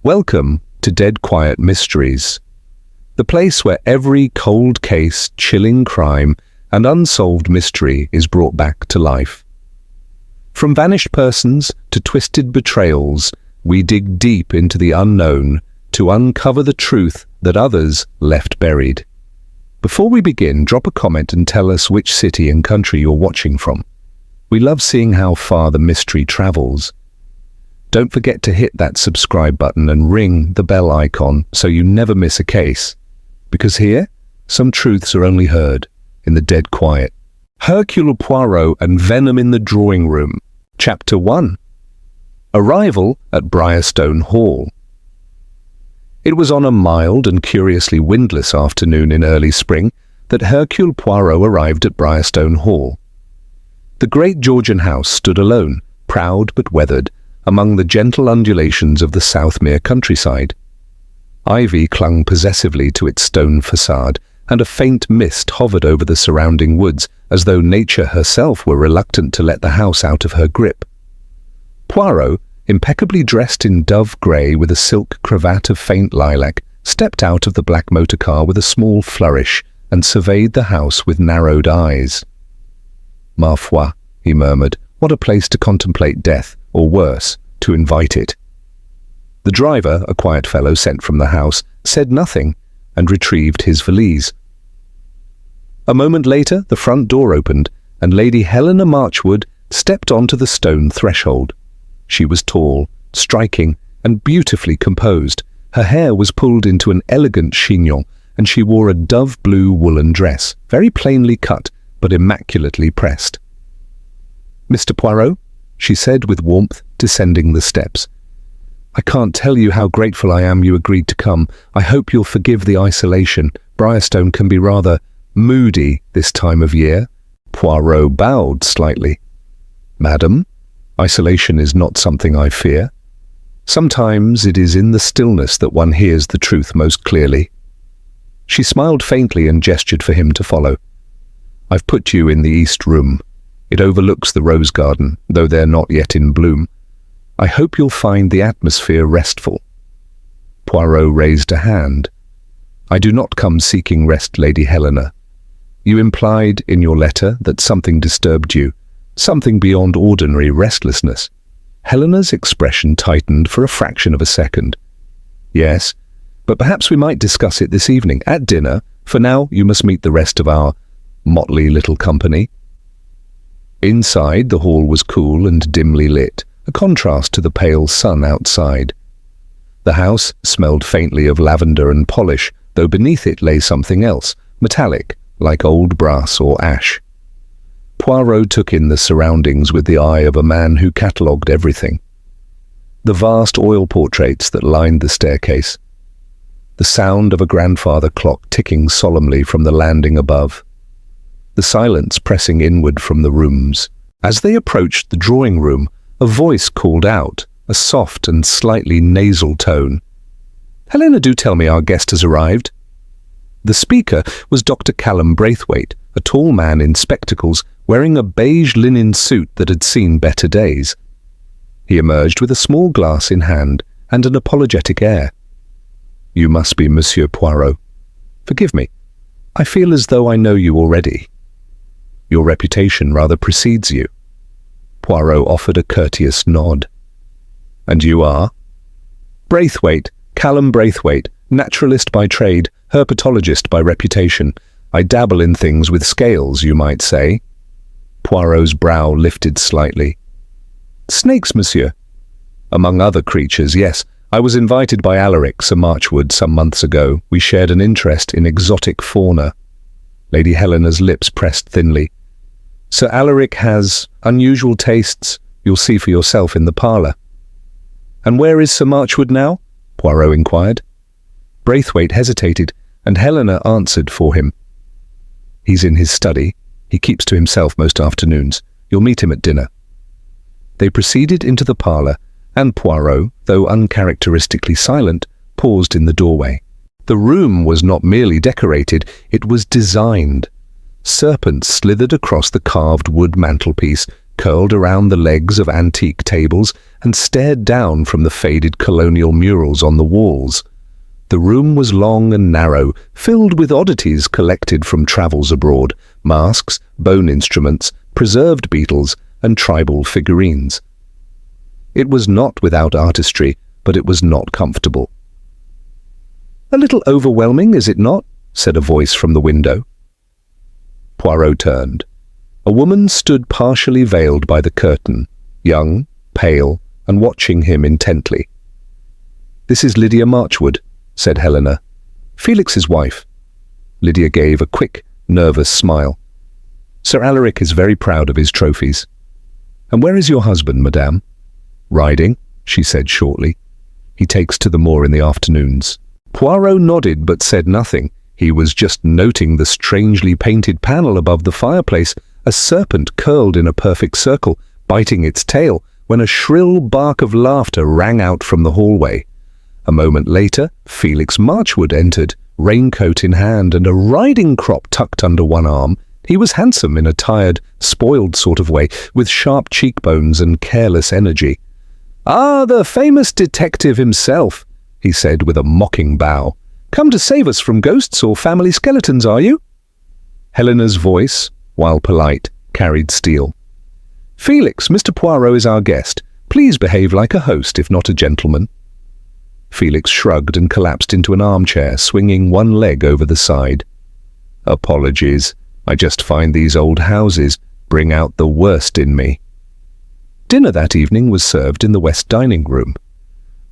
Welcome to Dead Quiet Mysteries, the place where every cold case, chilling crime, and unsolved mystery is brought back to life. From vanished persons to twisted betrayals, we dig deep into the unknown to uncover the truth that others left buried. Before we begin, drop a comment and tell us which city and country you're watching from. We love seeing how far the mystery travels. Don't forget to hit that subscribe button and ring the bell icon so you never miss a case. Because here, some truths are only heard in the dead quiet. Hercule Poirot and Venom in the Drawing Room. Chapter 1. Arrival at Briarstone Hall. It was on a mild and curiously windless afternoon in early spring that Hercule Poirot arrived at Briarstone Hall. The great Georgian house stood alone, proud but weathered, among the gentle undulations of the Southmere countryside. Ivy clung possessively to its stone facade, and a faint mist hovered over the surrounding woods, as though nature herself were reluctant to let the house out of her grip. Poirot, impeccably dressed in dove grey with a silk cravat of faint lilac, stepped out of the black motor car with a small flourish and surveyed the house with narrowed eyes. "Ma foi," he murmured, "what a place to contemplate death, or worse, to invite it." The driver, a quiet fellow sent from the house, said nothing and retrieved his valise. A moment later, the front door opened, and Lady Helena Marchwood stepped onto the stone threshold. She was tall, striking, and beautifully composed. Her hair was pulled into an elegant chignon, and she wore a dove-blue woolen dress, very plainly cut, but immaculately pressed. "Mr. Poirot?" she said with warmth, descending the steps. "I can't tell you how grateful I am you agreed to come. I hope you'll forgive the isolation. Briarstone can be rather moody this time of year." Poirot bowed slightly. "Madam, isolation is not something I fear. Sometimes it is in the stillness that one hears the truth most clearly." She smiled faintly and gestured for him to follow. "I've put you in the East Room. It overlooks the rose garden, though they're not yet in bloom. I hope you'll find the atmosphere restful." Poirot raised a hand. "I do not come seeking rest, Lady Helena. You implied in your letter that something disturbed you, something beyond ordinary restlessness." Helena's expression tightened for a fraction of a second. "Yes, but perhaps we might discuss it this evening, at dinner. For now, you must meet the rest of our motley little company." Inside, the hall was cool and dimly lit, a contrast to the pale sun outside. The house smelled faintly of lavender and polish, though beneath it lay something else, metallic, like old brass or ash. Poirot took in the surroundings with the eye of a man who catalogued everything. The vast oil portraits that lined the staircase, the sound of a grandfather clock ticking solemnly from the landing above, the silence pressing inward from the rooms. As they approached the drawing room, a voice called out, a soft and slightly nasal tone. "Helena, do tell me our guest has arrived." The speaker was Dr. Callum Braithwaite, a tall man in spectacles, wearing a beige linen suit that had seen better days. He emerged with a small glass in hand and an apologetic air. "You must be Monsieur Poirot. Forgive me. I feel as though I know you already. Your reputation rather precedes you." Poirot offered a courteous nod. "And you are?" "Braithwaite, Callum Braithwaite, naturalist by trade, herpetologist by reputation. I dabble in things with scales, you might say." Poirot's brow lifted slightly. "Snakes, monsieur?" "Among other creatures, yes. I was invited by Alaric, Sir Marchwood, some months ago. We shared an interest in exotic fauna." Lady Helena's lips pressed thinly. "Sir Alaric has unusual tastes. You'll see for yourself in the parlour." "And where is Sir Marchwood now?" Poirot inquired. Braithwaite hesitated, and Helena answered for him. "He's in his study. He keeps to himself most afternoons. You'll meet him at dinner." They proceeded into the parlour, and Poirot, though uncharacteristically silent, paused in the doorway. The room was not merely decorated, it was designed. Serpent slithered across the carved wood mantelpiece, curled around the legs of antique tables, and stared down from the faded colonial murals on the walls. The room was long and narrow, filled with oddities collected from travels abroad, masks, bone instruments, preserved beetles, and tribal figurines. It was not without artistry, but it was not comfortable. "A little overwhelming, is it not?" said a voice from the window. Poirot turned. A woman stood partially veiled by the curtain, young, pale, and watching him intently. "This is Lydia Marchwood," said Helena. "Felix's wife." Lydia gave a quick, nervous smile. "Sir Alaric is very proud of his trophies." "And where is your husband, madame?" "Riding," she said shortly. "He takes to the moor in the afternoons." Poirot nodded but said nothing. He was just noting the strangely painted panel above the fireplace, a serpent curled in a perfect circle, biting its tail, when a shrill bark of laughter rang out from the hallway. A moment later, Felix Marchwood entered, raincoat in hand and a riding crop tucked under one arm. He was handsome in a tired, spoiled sort of way, with sharp cheekbones and careless energy. "Ah, the famous detective himself," he said with a mocking bow. "Come to save us from ghosts or family skeletons, are you?" Helena's voice, while polite, carried steel. "Felix, Mr. Poirot is our guest. Please behave like a host, if not a gentleman." Felix shrugged and collapsed into an armchair, swinging one leg over the side. "Apologies. I just find these old houses bring out the worst in me." Dinner that evening was served in the west dining room.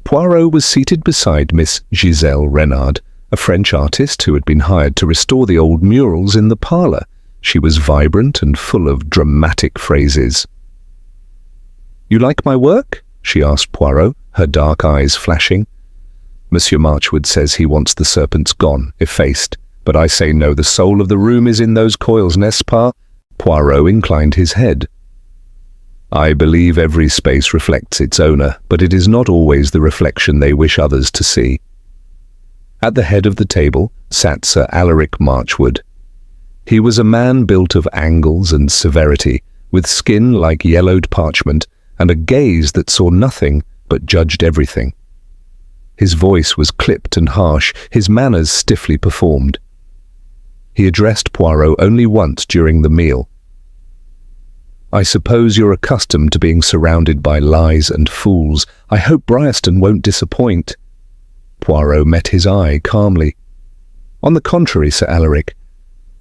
Poirot was seated beside Miss Giselle Renard, a French artist who had been hired to restore the old murals in the parlour. She was vibrant and full of dramatic phrases. "You like my work?" she asked Poirot, her dark eyes flashing. "Monsieur Marchwood says he wants the serpents gone, effaced, but I say no, the soul of the room is in those coils, n'est-ce pas?" Poirot inclined his head. "I believe every space reflects its owner, but it is not always the reflection they wish others to see." At the head of the table sat Sir Alaric Marchwood. He was a man built of angles and severity, with skin like yellowed parchment and a gaze that saw nothing but judged everything. His voice was clipped and harsh, his manners stiffly performed. He addressed Poirot only once during the meal. "I suppose you're accustomed to being surrounded by lies and fools. I hope Briarstone won't disappoint." Poirot met his eye calmly. "On the contrary, Sir Alaric,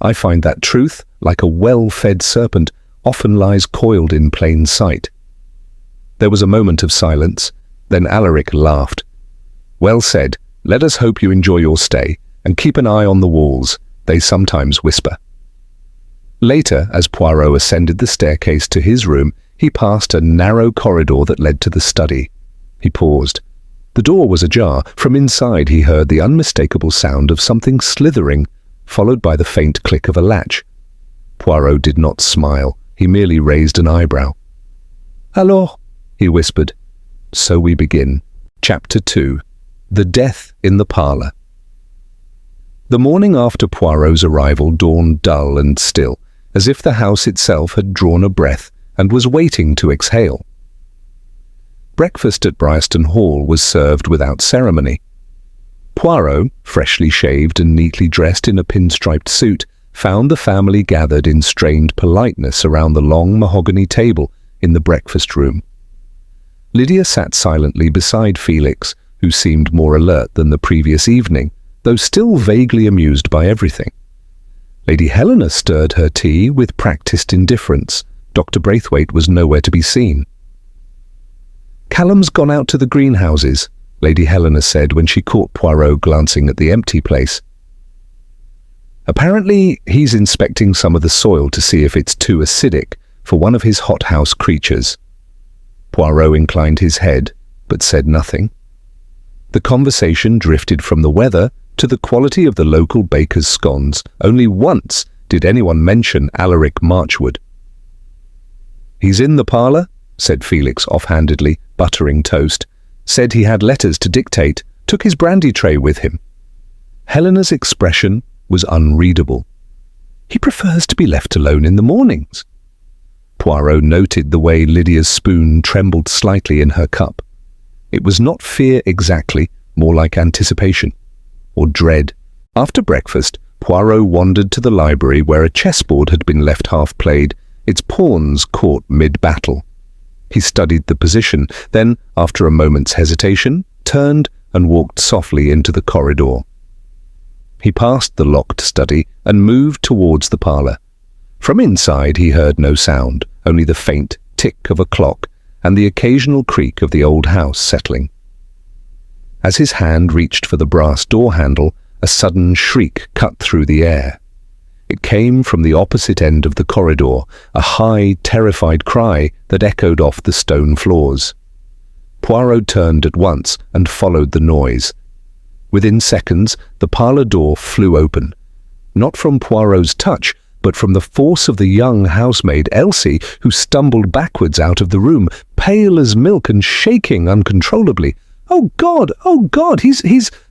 I find that truth, like a well-fed serpent, often lies coiled in plain sight." There was a moment of silence, then Alaric laughed. "Well said. Let us hope you enjoy your stay, and keep an eye on the walls. They sometimes whisper." Later, as Poirot ascended the staircase to his room, he passed a narrow corridor that led to the study. He paused. The door was ajar. From inside he heard the unmistakable sound of something slithering, followed by the faint click of a latch. Poirot did not smile. He merely raised an eyebrow. "Alors," he whispered. So we begin. Chapter 2. The Death in the Parlour. The morning after Poirot's arrival dawned dull and still, as if the house itself had drawn a breath and was waiting to exhale. Breakfast at Briarstone Hall was served without ceremony. Poirot, freshly shaved and neatly dressed in a pinstriped suit, found the family gathered in strained politeness around the long mahogany table in the breakfast room. Lydia sat silently beside Felix, who seemed more alert than the previous evening, though still vaguely amused by everything. Lady Helena stirred her tea with practised indifference. Dr. Braithwaite was nowhere to be seen. "Callum's gone out to the greenhouses," Lady Helena said when she caught Poirot glancing at the empty place. "Apparently he's inspecting some of the soil to see if it's too acidic for one of his hothouse creatures." Poirot inclined his head, but said nothing. The conversation drifted from the weather to the quality of the local baker's scones. Only once did anyone mention Alaric Marchwood. "He's in the parlour," said Felix offhandedly, buttering toast. "Said he had letters to dictate, took his brandy tray with him." Helena's expression was unreadable. "He prefers to be left alone in the mornings." Poirot noted the way Lydia's spoon trembled slightly in her cup. It was not fear exactly, more like anticipation, or dread. After breakfast, Poirot wandered to the library where a chessboard had been left half-played, its pawns caught mid-battle. He studied the position, then, after a moment's hesitation, turned and walked softly into the corridor. He passed the locked study and moved towards the parlour. From inside he heard no sound, only the faint tick of a clock and the occasional creak of the old house settling. As his hand reached for the brass door handle, a sudden shriek cut through the air. It came from the opposite end of the corridor, a high, terrified cry that echoed off the stone floors. Poirot turned at once and followed the noise. Within seconds, the parlour door flew open. Not from Poirot's touch, but from the force of the young housemaid Elsie, who stumbled backwards out of the room, pale as milk and shaking uncontrollably. "Oh God,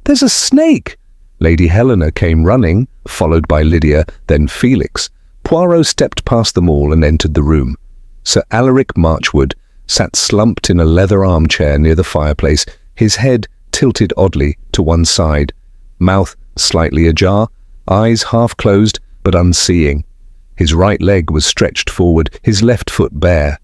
there's a snake!" Lady Helena came running, followed by Lydia, then Felix. Poirot stepped past them all and entered the room. Sir Alaric Marchwood sat slumped in a leather armchair near the fireplace, his head tilted oddly to one side, mouth slightly ajar, eyes half closed but unseeing. His right leg was stretched forward, his left foot bare.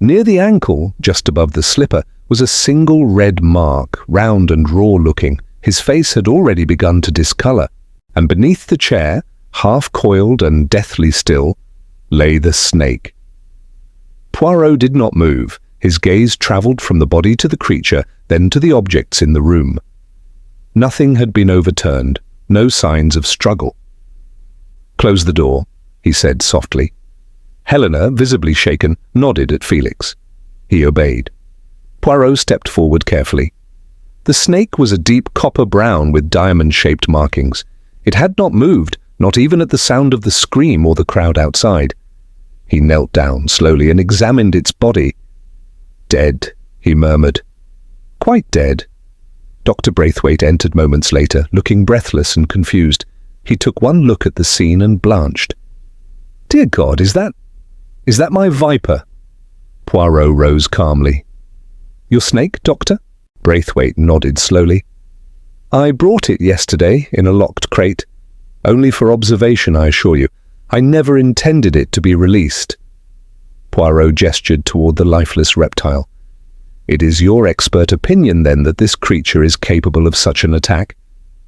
Near the ankle, just above the slipper, was a single red mark, round and raw-looking. His face had already begun to discolour, and beneath the chair, half-coiled and deathly still, lay the snake. Poirot did not move. His gaze travelled from the body to the creature, then to the objects in the room. Nothing had been overturned, no signs of struggle. "Close the door," he said softly. Helena, visibly shaken, nodded at Felix. He obeyed. Poirot stepped forward carefully. The snake was a deep copper brown with diamond-shaped markings. It had not moved, not even at the sound of the scream or the crowd outside. He knelt down slowly and examined its body. "Dead," he murmured. "Quite dead." Dr. Braithwaite entered moments later, looking breathless and confused. He took one look at the scene and blanched. "Dear God, is that my viper?" Poirot rose calmly. "Your snake, Doctor?" Braithwaite nodded slowly. "I brought it yesterday in a locked crate. Only for observation, I assure you. I never intended it to be released." Poirot gestured toward the lifeless reptile. "It is your expert opinion, then, that this creature is capable of such an attack?"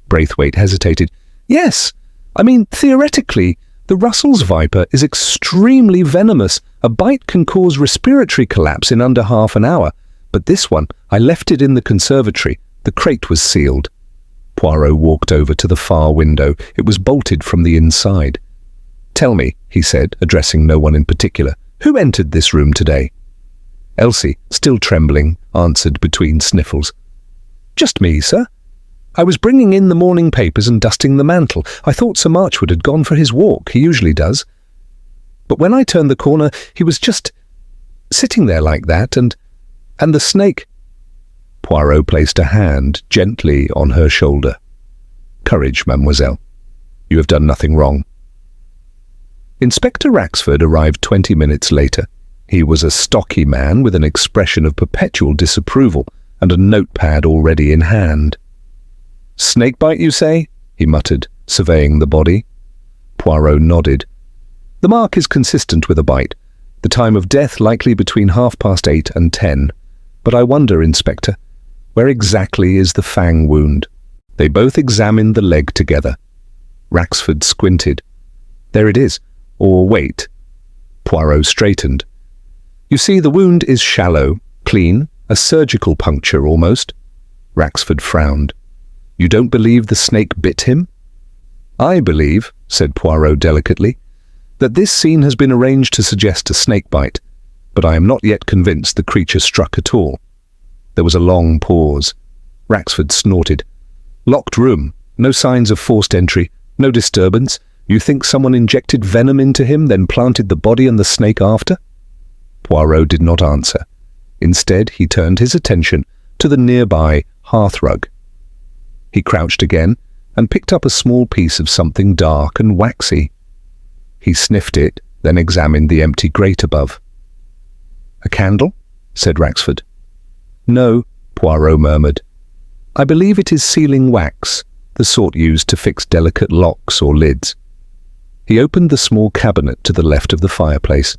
Braithwaite hesitated. "Yes. I mean, theoretically, the Russell's viper is extremely venomous. A bite can cause respiratory collapse in under half an hour. But this one, I left it in the conservatory. The crate was sealed." Poirot walked over to the far window. It was bolted from the inside. "Tell me," he said, addressing no one in particular, "who entered this room today?" Elsie, still trembling, answered between sniffles. "Just me, sir. I was bringing in the morning papers and dusting the mantel. I thought Sir Marchwood had gone for his walk, he usually does. But when I turned the corner, he was just sitting there like that, and the snake—" Poirot placed a hand gently on her shoulder. "Courage, mademoiselle. You have done nothing wrong." Inspector Raxford arrived 20 minutes later. He was a stocky man with an expression of perpetual disapproval and a notepad already in hand. "Snakebite, you say?" he muttered, surveying the body. Poirot nodded. "The mark is consistent with a bite. The time of death likely between 8:30 and 10. But I wonder, Inspector, where exactly is the fang wound?" They both examined the leg together. Raxford squinted. "There it is. Or wait." Poirot straightened. "You see, the wound is shallow, clean, a surgical puncture almost." Raxford frowned. "You don't believe the snake bit him?" "I believe," said Poirot delicately, "that this scene has been arranged to suggest a snake bite, but I am not yet convinced the creature struck at all." There was a long pause. Raxford snorted. "Locked room, no signs of forced entry, no disturbance. You think someone injected venom into him, then planted the body and the snake after?" Poirot did not answer. Instead, he turned his attention to the nearby hearthrug. He crouched again and picked up a small piece of something dark and waxy. He sniffed it, then examined the empty grate above. "A candle?" said Raxford. "No," Poirot murmured. "I believe it is sealing wax, the sort used to fix delicate locks or lids." He opened the small cabinet to the left of the fireplace.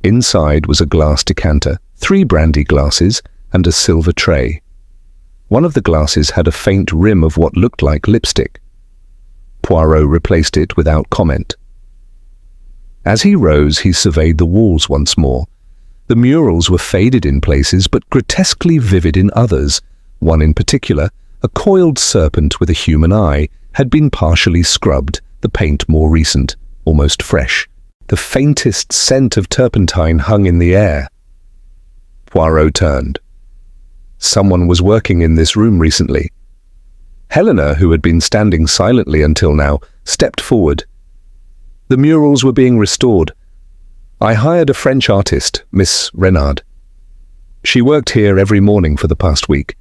Inside was a glass decanter, 3 brandy glasses, and a silver tray. One of the glasses had a faint rim of what looked like lipstick. Poirot replaced it without comment. As he rose, he surveyed the walls once more. The murals were faded in places, but grotesquely vivid in others. One in particular, a coiled serpent with a human eye, had been partially scrubbed, the paint more recent, almost fresh. The faintest scent of turpentine hung in the air. Poirot turned. Someone was working in this room recently. Helena, who had been standing silently until now, stepped forward. The murals were being restored. I hired a French artist, Miss Renard. She worked here every morning for the past week,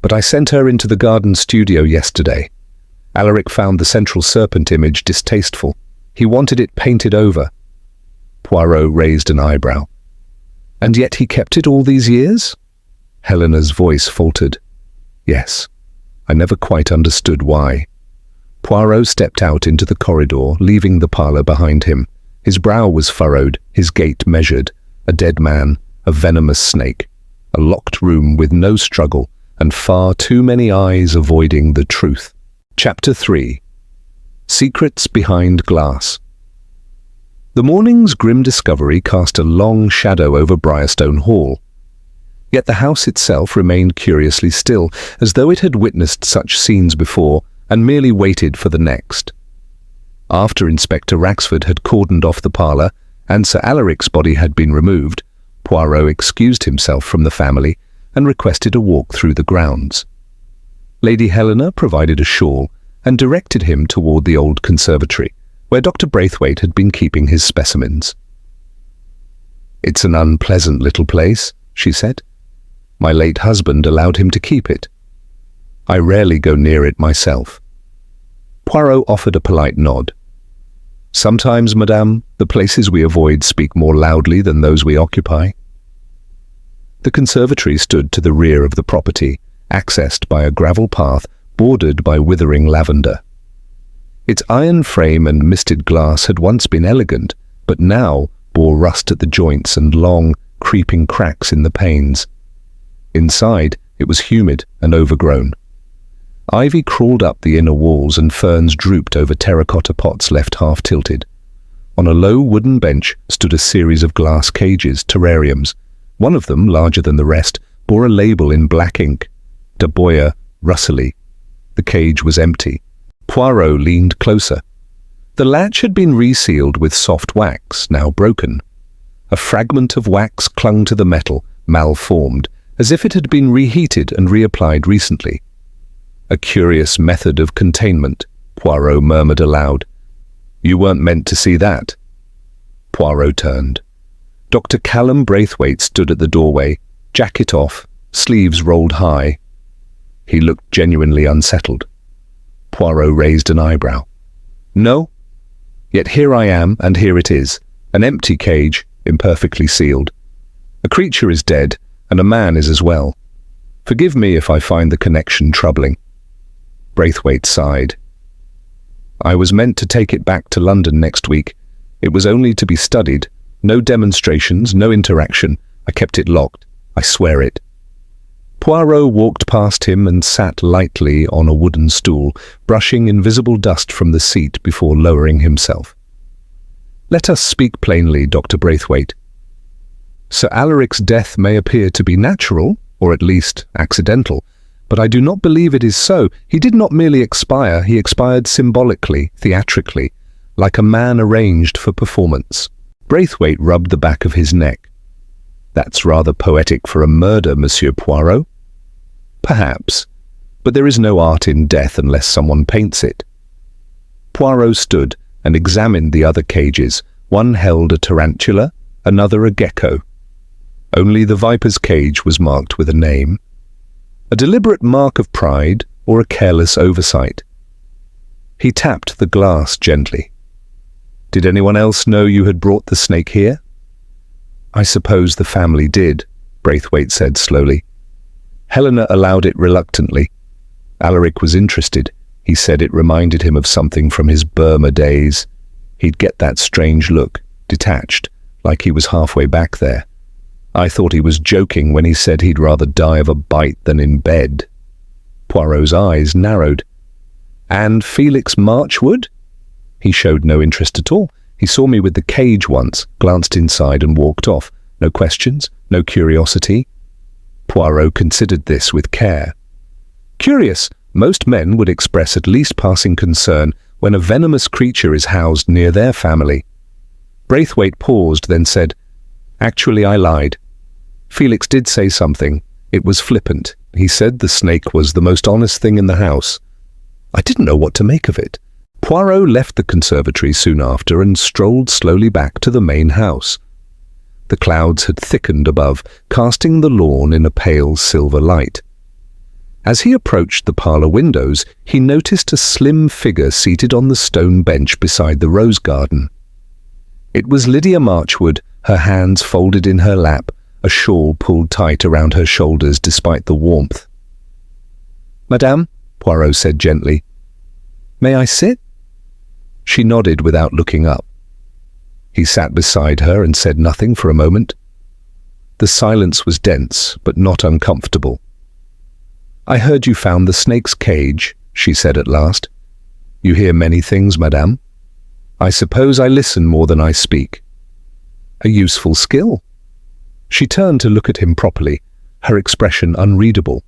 but I sent her into the garden studio yesterday. Alaric found the central serpent image distasteful. He wanted it painted over. Poirot raised an eyebrow. "And yet he kept it all these years?" Helena's voice faltered. "Yes, I never quite understood why." Poirot stepped out into the corridor, leaving the parlour behind him. His brow was furrowed, his gait measured. A dead man, a venomous snake. A locked room with no struggle, and far too many eyes avoiding the truth. Chapter 3. Secrets Behind Glass. The morning's grim discovery cast a long shadow over Briarstone Hall. Yet the house itself remained curiously still, as though it had witnessed such scenes before and merely waited for the next. After Inspector Raxford had cordoned off the parlour and Sir Alaric's body had been removed, Poirot excused himself from the family and requested a walk through the grounds. Lady Helena provided a shawl and directed him toward the old conservatory, where Dr. Braithwaite had been keeping his specimens. "It's an unpleasant little place," she said. "My late husband allowed him to keep it. I rarely go near it myself." Poirot offered a polite nod. "Sometimes, madame, the places we avoid speak more loudly than those we occupy." The conservatory stood to the rear of the property, accessed by a gravel path bordered by withering lavender. Its iron frame and misted glass had once been elegant, but now bore rust at the joints and long, creeping cracks in the panes. Inside, it was humid and overgrown. Ivy crawled up the inner walls and ferns drooped over terracotta pots left half-tilted. On a low wooden bench stood a series of glass cages, terrariums. One of them, larger than the rest, bore a label in black ink, De Boyer, Russelly. The cage was empty. Poirot leaned closer. The latch had been resealed with soft wax, now broken. A fragment of wax clung to the metal, malformed, as if it had been reheated and reapplied recently. "A curious method of containment," Poirot murmured aloud. "You weren't meant to see that." Poirot turned. Dr. Callum Braithwaite stood at the doorway, jacket off, sleeves rolled high. He looked genuinely unsettled. Poirot raised an eyebrow. "No? Yet here I am, and here it is, an empty cage, imperfectly sealed. A creature is dead, and a man is as well. Forgive me if I find the connection troubling." Braithwaite sighed. "I was meant to take it back to London next week. It was only to be studied. No demonstrations, no interaction. I kept it locked. I swear it." Poirot walked past him and sat lightly on a wooden stool, brushing invisible dust from the seat before lowering himself. "Let us speak plainly, Dr. Braithwaite. Sir Alaric's death may appear to be natural, or at least accidental, but I do not believe it is so. He did not merely expire, he expired symbolically, theatrically, like a man arranged for performance." Braithwaite rubbed the back of his neck. "That's rather poetic for a murder, Monsieur Poirot." "Perhaps, but there is no art in death unless someone paints it." Poirot stood and examined the other cages. One held a tarantula, another a gecko. Only the viper's cage was marked with a name. A deliberate mark of pride or a careless oversight? He tapped the glass gently. "Did anyone else know you had brought the snake here?" I suppose the family did, Braithwaite said slowly. Helena allowed it reluctantly. Alaric was interested. He said it reminded him of something from his Burma days. He'd get that strange look, detached, like he was halfway back there. I thought he was joking when he said he'd rather die of a bite than in bed. Poirot's eyes narrowed. And Felix Marchwood? He showed no interest at all. He saw me with the cage once, glanced inside and walked off. No questions, no curiosity. Poirot considered this with care. Curious, most men would express at least passing concern when a venomous creature is housed near their family. Braithwaite paused, then said, Actually, I lied. Felix did say something. It was flippant. He said the snake was the most honest thing in the house. I didn't know what to make of it. Poirot left the conservatory soon after and strolled slowly back to the main house. The clouds had thickened above, casting the lawn in a pale silver light. As he approached the parlour windows, he noticed a slim figure seated on the stone bench beside the rose garden. It was Lydia Marchwood, her hands folded in her lap, a shawl pulled tight around her shoulders despite the warmth. Madame, Poirot said gently, may I sit? She nodded without looking up. He sat beside her and said nothing for a moment. The silence was dense, but not uncomfortable. I heard you found the snake's cage, she said at last. You hear many things, madame. I suppose I listen more than I speak. A useful skill. She turned to look at him properly, her expression unreadable.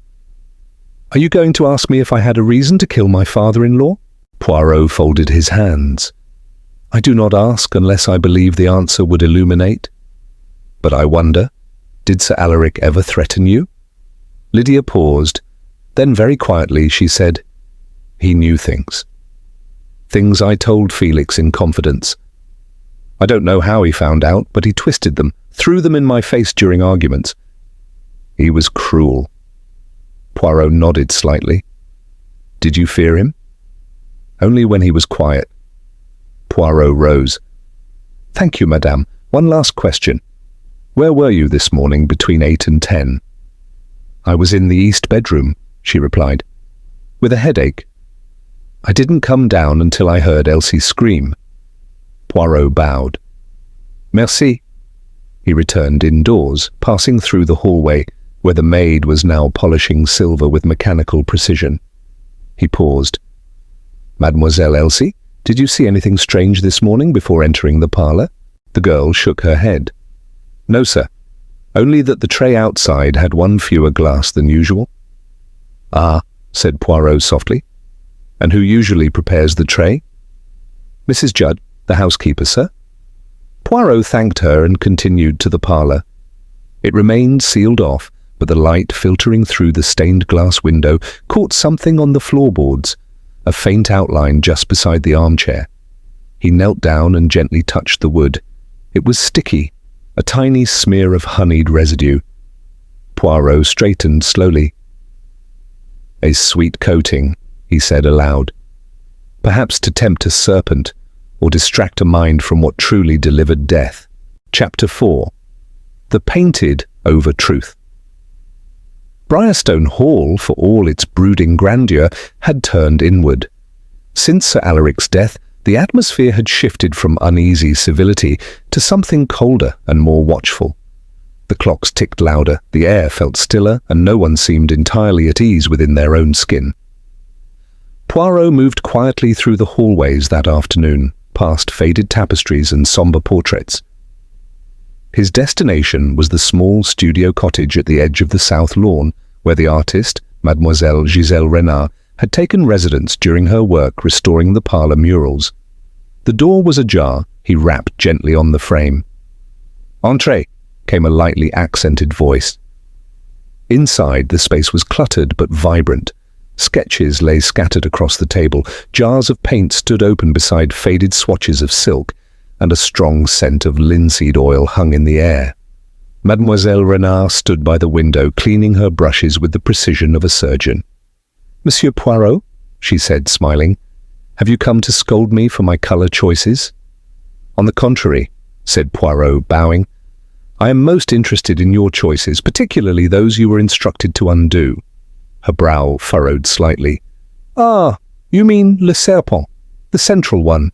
Are you going to ask me if I had a reason to kill my father-in-law? Poirot folded his hands. I do not ask unless I believe the answer would illuminate. But I wonder, did Sir Alaric ever threaten you? Lydia paused. Then very quietly she said, he knew things. Things I told Felix in confidence. I don't know how he found out, but he twisted them, threw them in my face during arguments. He was cruel. Poirot nodded slightly. Did you fear him? Only when he was quiet. Poirot rose. Thank you, madame. One last question. Where were you this morning between 8 and 10? I was in the east bedroom, she replied. With a headache. I didn't come down until I heard Elsie scream. Poirot bowed. Merci. He returned indoors, passing through the hallway, where the maid was now polishing silver with mechanical precision. He paused. Mademoiselle Elsie, did you see anything strange this morning before entering the parlour? The girl shook her head. No, sir. Only that the tray outside had one fewer glass than usual. Ah, said Poirot softly. And who usually prepares the tray? Mrs. Judd, the housekeeper, sir. Poirot thanked her and continued to the parlour. It remained sealed off, but the light filtering through the stained glass window caught something on the floorboards, a faint outline just beside the armchair. He knelt down and gently touched the wood. It was sticky, a tiny smear of honeyed residue. Poirot straightened slowly. A sweet coating, he said aloud. Perhaps to tempt a serpent, or distract a mind from what truly delivered death. Chapter 4. The Painted Over Truth. Briarstone Hall, for all its brooding grandeur, had turned inward. Since Sir Alaric's death, the atmosphere had shifted from uneasy civility to something colder and more watchful. The clocks ticked louder, the air felt stiller, and no one seemed entirely at ease within their own skin. Poirot moved quietly through the hallways that afternoon, past faded tapestries and sombre portraits. His destination was the small studio cottage at the edge of the south lawn, where the artist, Mademoiselle Giselle Renard, had taken residence during her work restoring the parlour murals. The door was ajar. He rapped gently on the frame. "Entrez," came a lightly accented voice. Inside, the space was cluttered but vibrant. Sketches lay scattered across the table, jars of paint stood open beside faded swatches of silk, and a strong scent of linseed oil hung in the air. Mademoiselle Renard stood by the window, cleaning her brushes with the precision of a surgeon. "Monsieur Poirot," she said, smiling, "have you come to scold me for my colour choices?" "On the contrary," said Poirot, bowing. I am most interested in your choices, particularly those you were instructed to undo. Her brow furrowed slightly. Ah, you mean Le Serpent, the central one.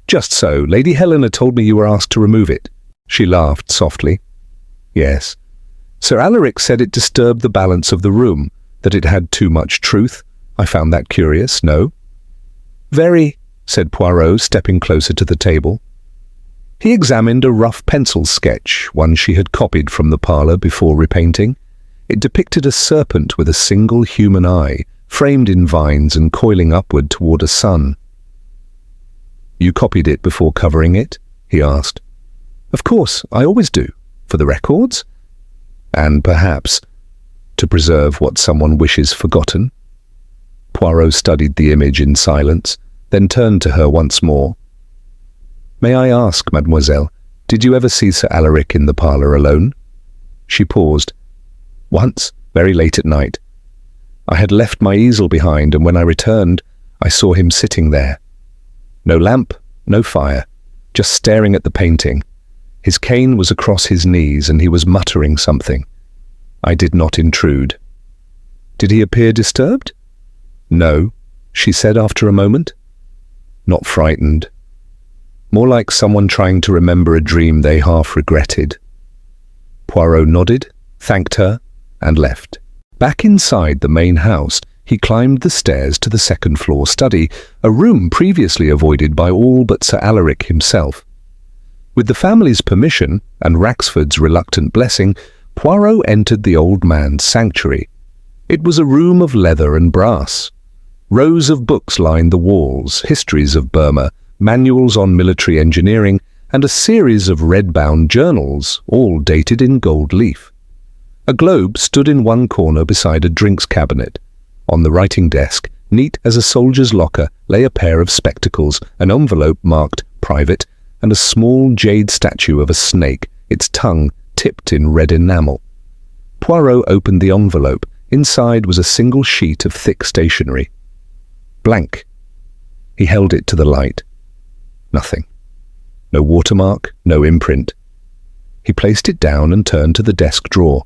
Just so, Lady Helena told me you were asked to remove it. She laughed softly. Yes. Sir Alaric said it disturbed the balance of the room, that it had too much truth. I found that curious, no? Very, said Poirot, stepping closer to the table. He examined a rough pencil sketch, one she had copied from the parlour before repainting. It depicted a serpent with a single human eye, framed in vines and coiling upward toward a sun. You copied it before covering it? He asked. Of course, I always do. For the records? And perhaps to preserve what someone wishes forgotten? Poirot studied the image in silence, then turned to her once more. May I ask, mademoiselle, did you ever see Sir Alaric in the parlour alone? She paused. Once, very late at night. I had left my easel behind, and when I returned, I saw him sitting there. No lamp, no fire, just staring at the painting. His cane was across his knees, and he was muttering something. I did not intrude. Did he appear disturbed? No, she said after a moment. Not frightened. More like someone trying to remember a dream they half regretted. Poirot nodded, thanked her, and left. Back inside the main house, he climbed the stairs to the second-floor study, a room previously avoided by all but Sir Alaric himself. With the family's permission and Raxford's reluctant blessing, Poirot entered the old man's sanctuary. It was a room of leather and brass. Rows of books lined the walls, histories of Burma, manuals on military engineering, and a series of red-bound journals, all dated in gold leaf. A globe stood in one corner beside a drinks cabinet. On the writing desk, neat as a soldier's locker, lay a pair of spectacles, an envelope marked "Private," and a small jade statue of a snake, its tongue tipped in red enamel. Poirot opened the envelope. Inside was a single sheet of thick stationery. Blank. He held it to the light. Nothing. No watermark, no imprint. He placed it down and turned to the desk drawer.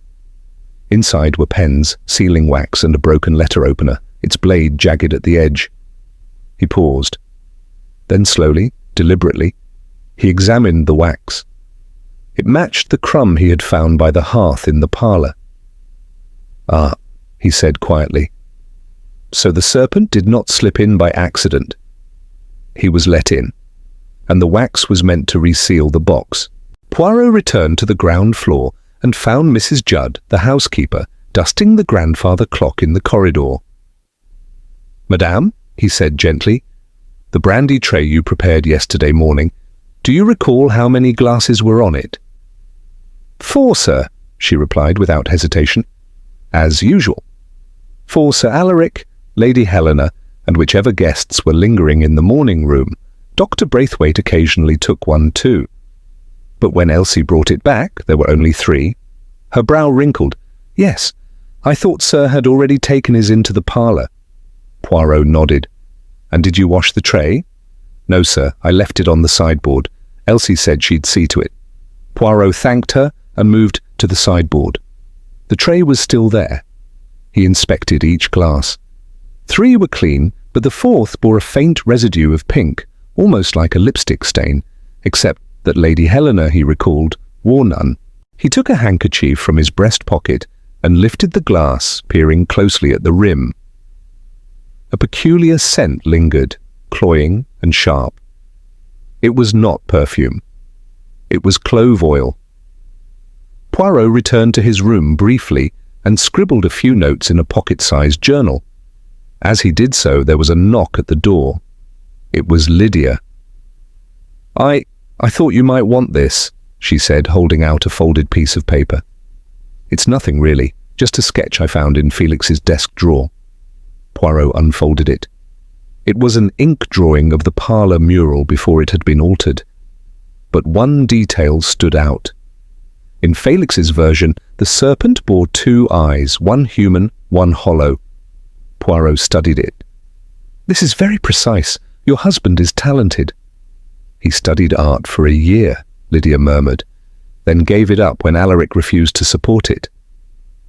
Inside were pens, sealing wax, and a broken letter opener, its blade jagged at the edge. He paused. Then slowly, deliberately, he examined the wax. It matched the crumb he had found by the hearth in the parlour. Ah, he said quietly. So the serpent did not slip in by accident. He was let in, and the wax was meant to reseal the box. Poirot returned to the ground floor and found Mrs. Judd, the housekeeper, dusting the grandfather clock in the corridor. Madame, he said gently, the brandy tray you prepared yesterday morning, do you recall how many glasses were on it? 4, sir, she replied without hesitation. As usual. For Sir Alaric, Lady Helena, and whichever guests were lingering in the morning room, Dr. Braithwaite occasionally took one too. But when Elsie brought it back, there were only 3. Her brow wrinkled. Yes, I thought Sir had already taken his into the parlour. Poirot nodded. And did you wash the tray? No, sir, I left it on the sideboard. Elsie said she'd see to it. Poirot thanked her and moved to the sideboard. The tray was still there. He inspected each glass. 3 were clean, but the 4th bore a faint residue of pink, almost like a lipstick stain, except that Lady Helena, he recalled, wore none. He took a handkerchief from his breast pocket and lifted the glass, peering closely at the rim. A peculiar scent lingered, cloying and sharp. It was not perfume. It was clove oil. Poirot returned to his room briefly and scribbled a few notes in a pocket-sized journal. As he did so, there was a knock at the door. It was Lydia. I thought you might want this, she said, holding out a folded piece of paper. It's nothing really, just a sketch I found in Felix's desk drawer. Poirot unfolded it. It was an ink drawing of the parlour mural before it had been altered. But one detail stood out. In Felix's version, the serpent bore 2 eyes, one human, one hollow. Poirot studied it. This is very precise. Your husband is talented. He studied art for a year, Lydia murmured. then gave it up when Alaric refused to support it.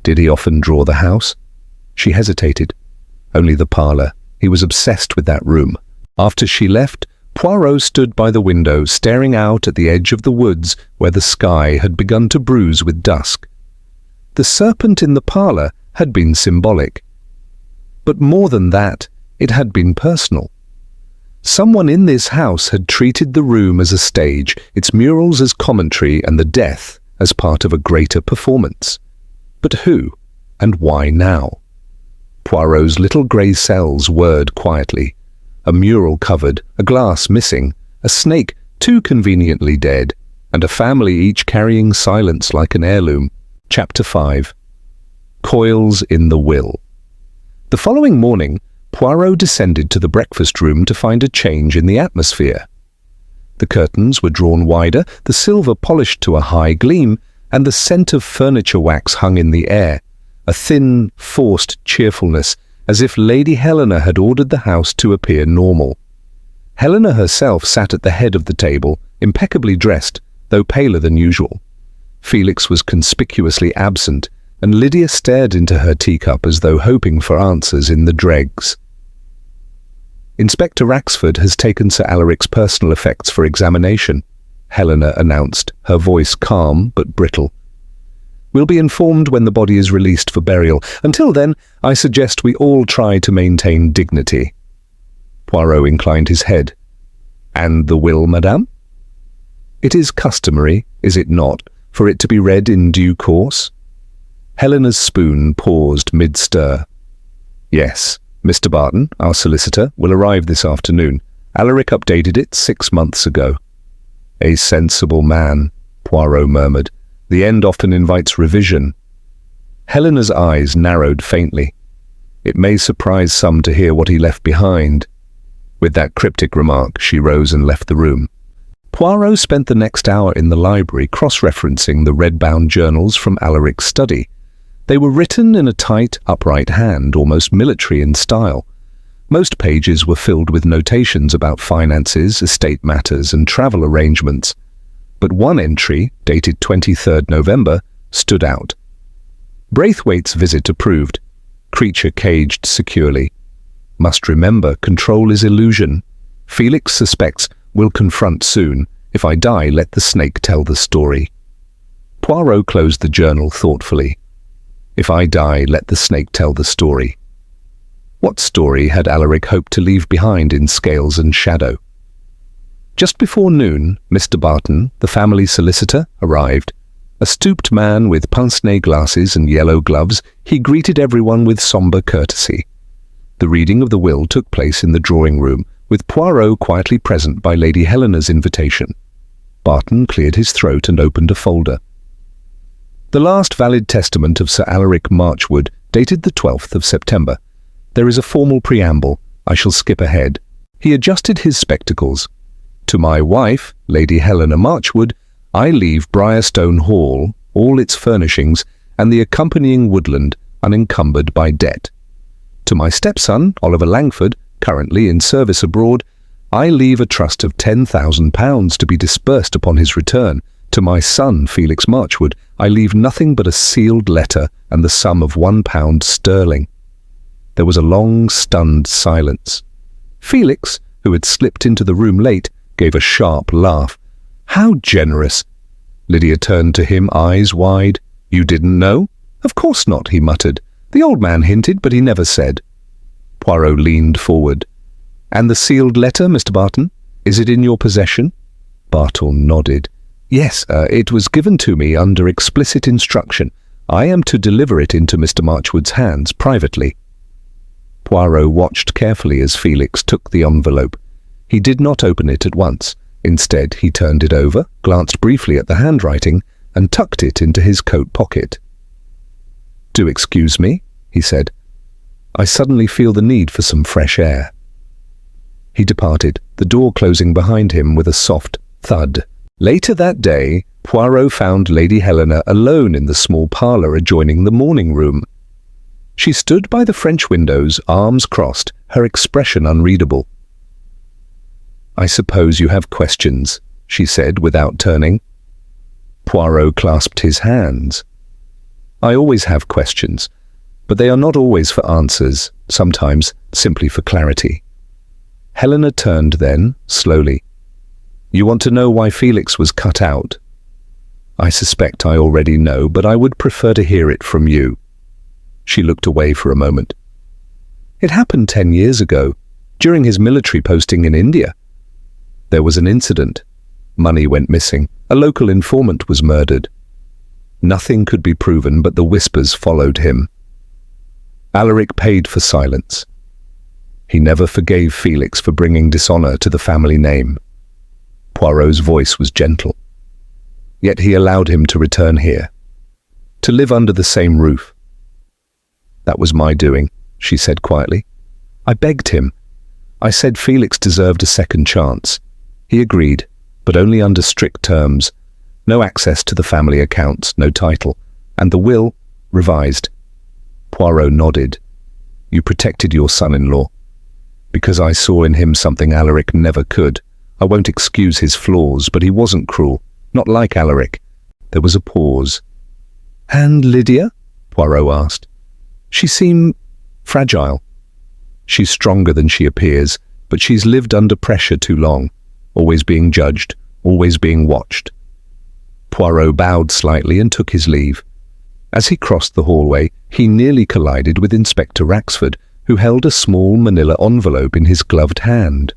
Did he often draw the house? She hesitated. Only the parlour. He was obsessed with that room. After she left, Poirot stood by the window, staring out at the edge of the woods where the sky had begun to bruise with dusk. The serpent in the parlour had been symbolic. But more than that, it had been personal. Someone in this house had treated the room as a stage, its murals as commentary, and the death as part of a greater performance. But who, and why now? Poirot's little grey cells whirred quietly. A mural covered, a glass missing, a snake too conveniently dead, and a family each carrying silence like an heirloom. Chapter 5. Coils in the Will. The following morning, Poirot descended to the breakfast room to find a change in the atmosphere. The curtains were drawn wider, the silver polished to a high gleam, and the scent of furniture wax hung in the air, a thin, forced cheerfulness, as if Lady Helena had ordered the house to appear normal. Helena herself sat at the head of the table, impeccably dressed, though paler than usual. Felix was conspicuously absent, and Lydia stared into her teacup as though hoping for answers in the dregs. "Inspector Raxford has taken Sir Alaric's personal effects for examination," Helena announced, her voice calm but brittle. "We'll be informed when the body is released for burial. Until then, I suggest we all try to maintain dignity." Poirot inclined his head. "And the will, madame?" "It is customary, is it not, for it to be read in due course?" Helena's spoon paused mid-stir. "Yes. Mr. Barton, our solicitor, will arrive this afternoon. Alaric updated it 6 months ago." "A sensible man," Poirot murmured. "The end often invites revision." Helena's eyes narrowed faintly. "It may surprise some to hear what he left behind." With that cryptic remark, she rose and left the room. Poirot spent the next hour in the library cross-referencing the red-bound journals from Alaric's study. They were written in a tight, upright hand, almost military in style. Most pages were filled with notations about finances, estate matters, and travel arrangements. But one entry, dated 23rd November, stood out. "Braithwaite's visit approved. Creature caged securely. Must remember, control is illusion. Felix suspects, will confront soon. If I die, let the snake tell the story." Poirot closed the journal thoughtfully. "If I die, let the snake tell the story." What story had Alaric hoped to leave behind in Scales and Shadow? Just before noon, Mr. Barton, the family solicitor, arrived. A stooped man with pince-nez glasses and yellow gloves, he greeted everyone with sombre courtesy. The reading of the will took place in the drawing-room, with Poirot quietly present by Lady Helena's invitation. Barton cleared his throat and opened a folder. "The last valid testament of Sir Alaric Marchwood, dated the 12th of September. There is a formal preamble. I shall skip ahead." He adjusted his spectacles. "To my wife, Lady Helena Marchwood, I leave Briarstone Hall, all its furnishings, and the accompanying woodland, unencumbered by debt. To my stepson, Oliver Langford, currently in service abroad, I leave a trust of £10,000 to be disbursed upon his return. To my son, Felix Marchwood, I leave nothing but a sealed letter and the sum of £1 sterling." There was a long, stunned silence. Felix, who had slipped into the room late, gave a sharp laugh. "How generous!" Lydia turned to him, eyes wide. "You didn't know?" "Of course not," he muttered. "The old man hinted, but he never said." Poirot leaned forward. "And the sealed letter, Mr. Barton? Is it in your possession?" Barton nodded. "Yes, it was given to me under explicit instruction. I am to deliver it into Mr. Marchwood's hands privately." Poirot watched carefully as Felix took the envelope. He did not open it at once. Instead, he turned it over, glanced briefly at the handwriting, and tucked it into his coat pocket. "Do excuse me," he said. "I suddenly feel the need for some fresh air." He departed, the door closing behind him with a soft thud. Later that day, Poirot found Lady Helena alone in the small parlour adjoining the morning room. She stood by the French windows, arms crossed, her expression unreadable. "I suppose you have questions," she said without turning. Poirot clasped his hands. I always have questions, but they are not always for answers, sometimes simply for clarity. Helena turned then, slowly. You want to know why Felix was cut out? I suspect I already know, but I would prefer to hear it from you. She looked away for a moment. It happened 10 years ago, during his military posting in India. There was an incident. Money went missing. A local informant was murdered. Nothing could be proven, but the whispers followed him. Alaric paid for silence. He never forgave Felix for bringing dishonor to the family name. Poirot's voice was gentle. Yet he allowed him to return here, to live under the same roof. That was my doing, she said quietly. I begged him. I said Felix deserved a second chance. He agreed, but only under strict terms. No access to the family accounts, no title, and the will revised. Poirot nodded. You protected your son-in-law. Because I saw in him something Alaric never could. I won't excuse his flaws, but he wasn't cruel. Not like Alaric. There was a pause. And Lydia? Poirot asked. She seemed fragile. She's stronger than she appears, but she's lived under pressure too long, always being judged, always being watched. Poirot bowed slightly and took his leave. As he crossed the hallway, he nearly collided with Inspector Raxford, who held a small manila envelope in his gloved hand.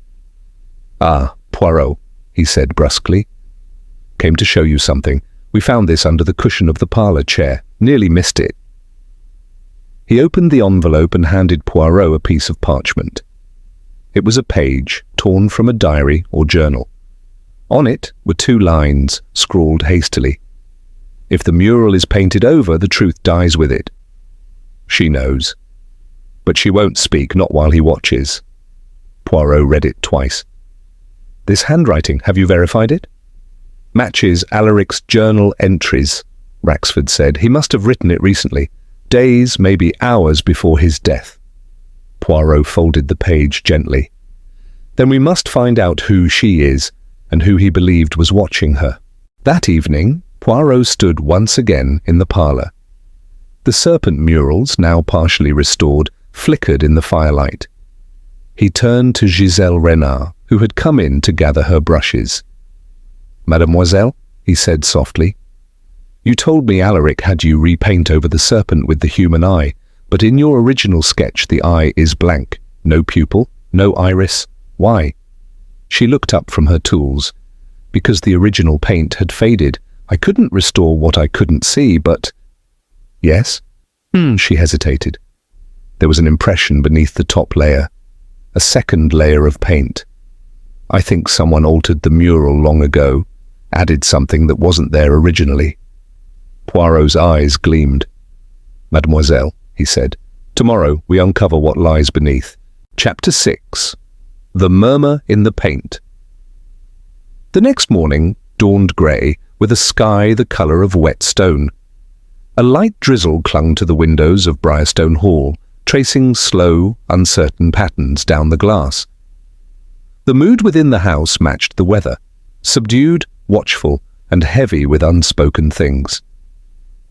Ah, Poirot, he said brusquely. Came to show you something. We found this under the cushion of the parlour chair. Nearly missed it. He opened the envelope and handed Poirot a piece of parchment. It was a page, torn from a diary or journal. On it were 2 lines, scrawled hastily. If the mural is painted over, the truth dies with it. She knows. But she won't speak, not while he watches. Poirot read it twice. This handwriting, have you verified it? Matches Alaric's journal entries, Raxford said. He must have written it recently, days, maybe hours before his death. Poirot folded the page gently. Then we must find out who she is, and who he believed was watching her. That evening, Poirot stood once again in the parlour. The Serpent murals, now partially restored, flickered in the firelight. He turned to Giselle Renard, who had come in to gather her brushes. Mademoiselle, he said softly, you told me Alaric had you repaint over the serpent with the human eye, but in your original sketch the eye is blank, no pupil, no iris. Why? She looked up from her tools. Because the original paint had faded. I couldn't restore what I couldn't see, but... Yes? She hesitated. There was an impression beneath the top layer. A second layer of paint. I think someone altered the mural long ago, added something that wasn't there originally. Poirot's eyes gleamed. Mademoiselle, he said, tomorrow we uncover what lies beneath. Chapter 6. The Murmur in the Paint. The next morning dawned grey, with a sky the colour of wet stone. A light drizzle clung to the windows of Briarstone Hall, tracing slow, uncertain patterns down the glass. The mood within the house matched the weather, subdued, watchful, and heavy with unspoken things.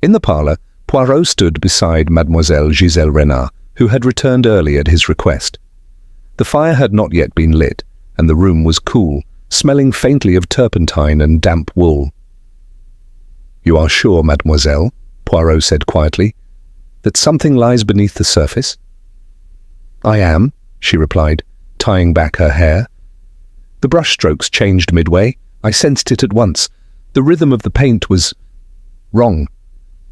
In the parlour, Poirot stood beside Mademoiselle Giselle Renard, who had returned early at his request. The fire had not yet been lit, and the room was cool, smelling faintly of turpentine and damp wool. You are sure, mademoiselle, Poirot said quietly, that something lies beneath the surface? I am, she replied, tying back her hair. The brushstrokes changed midway. I sensed it at once. The rhythm of the paint was wrong.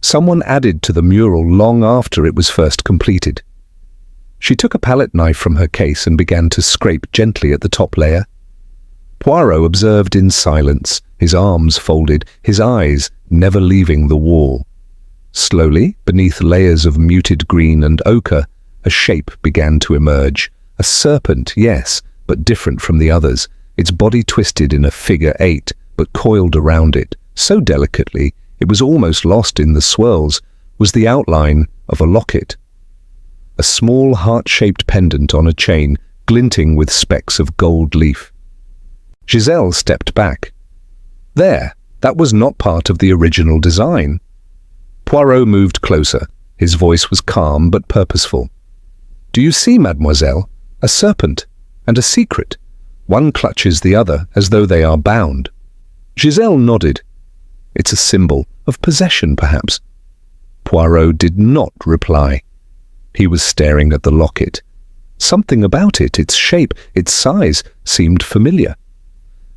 Someone added to the mural long after it was first completed. She took a palette knife from her case and began to scrape gently at the top layer. Poirot observed in silence, his arms folded, his eyes never leaving the wall. Slowly, beneath layers of muted green and ochre, a shape began to emerge. A serpent, yes, but different from the others, its body twisted in a figure 8, but coiled around it, so delicately it was almost lost in the swirls, was the outline of a locket. A small heart-shaped pendant on a chain, glinting with specks of gold leaf. Giselle stepped back. There, That was not part of the original design. Poirot moved closer. His voice was calm but purposeful. Do you see, mademoiselle? A serpent and a secret. One clutches the other as though they are bound. Giselle nodded. It's a symbol of possession, perhaps. Poirot did not reply. He was staring at the locket. Something about it, its shape, its size, seemed familiar.